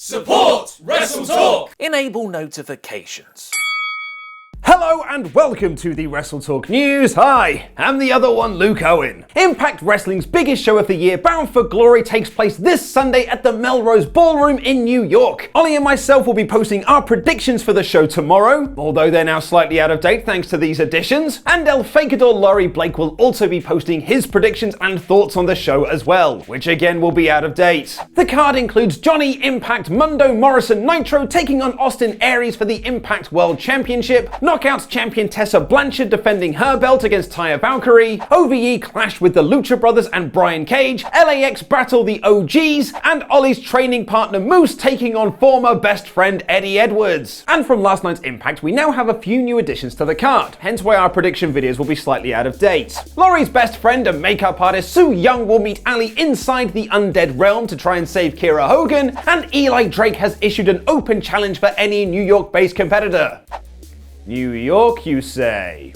Support WrestleTalk! Enable notifications. Hello and welcome to the WrestleTalk News. Hi, I'm the other one, Luke Owen. Impact Wrestling's biggest show of the year, Bound for Glory, takes place this Sunday at the Melrose Ballroom in New York. Ollie and myself will be posting our predictions for the show tomorrow, although they're now slightly out of date thanks to these additions. And El Fakador Laurie Blake will also be posting his predictions and thoughts on the show as well, which again will be out of date. The card includes Johnny Impact Mundo Morrison Nitro taking on Austin Aries for the Impact World Championship, Knockouts champion Tessa Blanchard defending her belt against Taya Valkyrie, OVE clash with the Lucha Brothers and Brian Cage, LAX battle the OGs, and Ollie's training partner Moose taking on former best friend Eddie Edwards. And from last night's Impact, we now have a few new additions to the card, hence why our prediction videos will be slightly out of date. Laurie's best friend and makeup artist Sue Young will meet Ali inside the Undead Realm to try and save Kira Hogan, and Eli Drake has issued an open challenge for any New York-based competitor. New York, you say?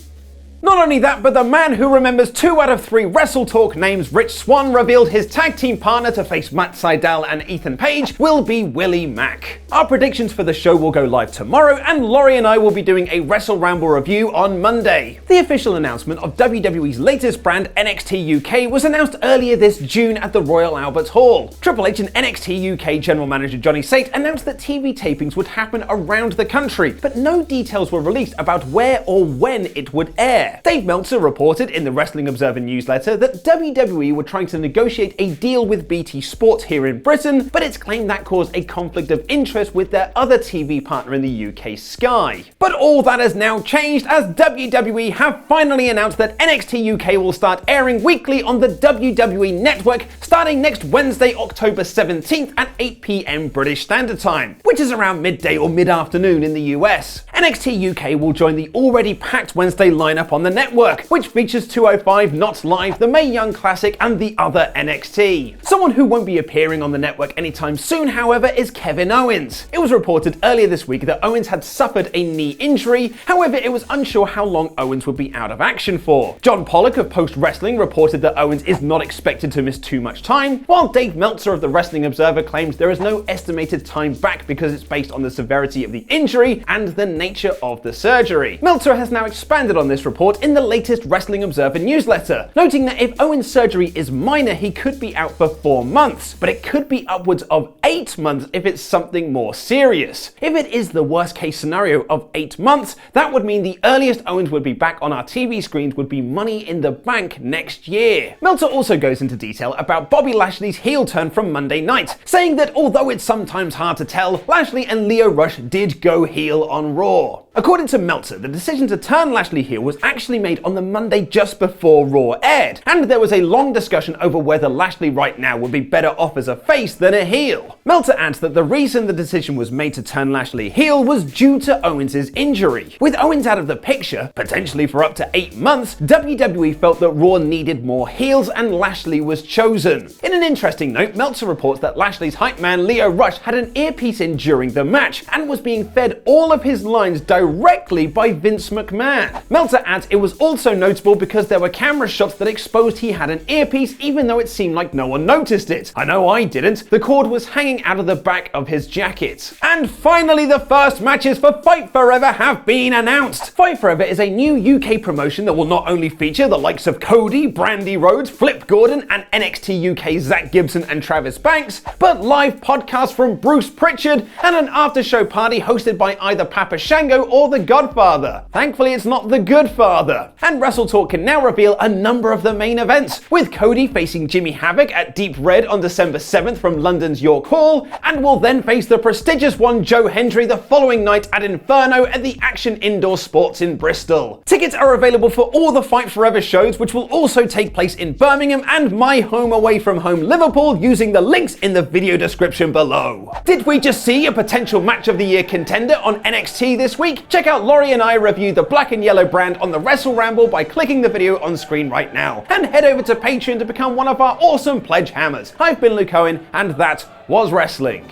Not only that, but the man who remembers 2 out of 3 WrestleTalk names, Rich Swann, revealed his tag team partner to face Matt Sydal and Ethan Page will be Willie Mack. Our predictions for the show will go live tomorrow, and Laurie and I will be doing a Wrestle Ramble review on Monday. The official announcement of WWE's latest brand, NXT UK, was announced earlier this June at the Royal Albert Hall. Triple H and NXT UK General Manager Johnny Sate announced that TV tapings would happen around the country, but no details were released about where or when it would air. Dave Meltzer reported in the Wrestling Observer newsletter that WWE were trying to negotiate a deal with BT Sport here in Britain, but it's claimed that caused a conflict of interest with their other TV partner in the UK, Sky. But all that has now changed as WWE have finally announced that NXT UK will start airing weekly on the WWE Network starting next Wednesday, October 17th at 8 PM British Standard Time, which is around midday or mid-afternoon in the US. NXT UK will join the already packed Wednesday lineup on the network, which features 205 Not Live, the Mae Young Classic, and the other NXT. Someone who won't be appearing on the network anytime soon, however, is Kevin Owens. It was reported earlier this week that Owens had suffered a knee injury, however it was unsure how long Owens would be out of action for. John Pollock of Post Wrestling reported that Owens is not expected to miss too much time, while Dave Meltzer of the Wrestling Observer claims there is no estimated time back because it's based on the severity of the injury and the nature of the surgery. Meltzer has now expanded on this report in the latest Wrestling Observer newsletter, noting that if Owens' surgery is minor, he could be out for 4 months, but it could be upwards of 8 months if it's something more serious. If it is the worst case scenario of 8 months, that would mean the earliest Owens would be back on our TV screens would be Money in the Bank next year. Meltzer also goes into detail about Bobby Lashley's heel turn from Monday night, saying that although it's sometimes hard to tell, Lashley and Lio Rush did go heel on Raw. According to Meltzer, the decision to turn Lashley heel was actually made on the Monday just before Raw aired, and there was a long discussion over whether Lashley right now would be better off as a face than a heel. Meltzer adds that the reason the decision was made to turn Lashley heel was due to Owens' injury. With Owens out of the picture, potentially for up to 8 months, WWE felt that Raw needed more heels and Lashley was chosen. In an interesting note, Meltzer reports that Lashley's hype man Lio Rush had an earpiece in during the match and was being fed all of his lines directly by Vince McMahon. Meltzer adds it was also notable because there were camera shots that exposed he had an earpiece even though it seemed like no one noticed it. I know I didn't. The cord was hanging out of the back of his jacket. And finally, the first matches for Fight Forever have been announced. Fight Forever is a new UK promotion that will not only feature the likes of Cody, Brandy Rhodes, Flip Gordon, and NXT UK Zach Gibson and Travis Banks, but live podcasts from Bruce Pritchard and an after-show party hosted by either Papa Shango or The Godfather. Thankfully, it's not The Good Father. And WrestleTalk can now reveal a number of the main events, with Cody facing Jimmy Havoc at Deep Red on December 7th from London's York Hall, and will then face the prestigious one Joe Hendry the following night at Inferno at the Action Indoor Sports in Bristol. Tickets are available for all the Fight Forever shows, which will also take place in Birmingham and my home away from home Liverpool, using the links in the video description below. Did we just see a potential Match of the Year contender on NXT this week? Check out Laurie and I review the Black and Yellow brand on the Wrestle Ramble by clicking the video on screen right now, and head over to Patreon to become one of our awesome pledge hammers. I've been Luke Owen, and that was wrestling.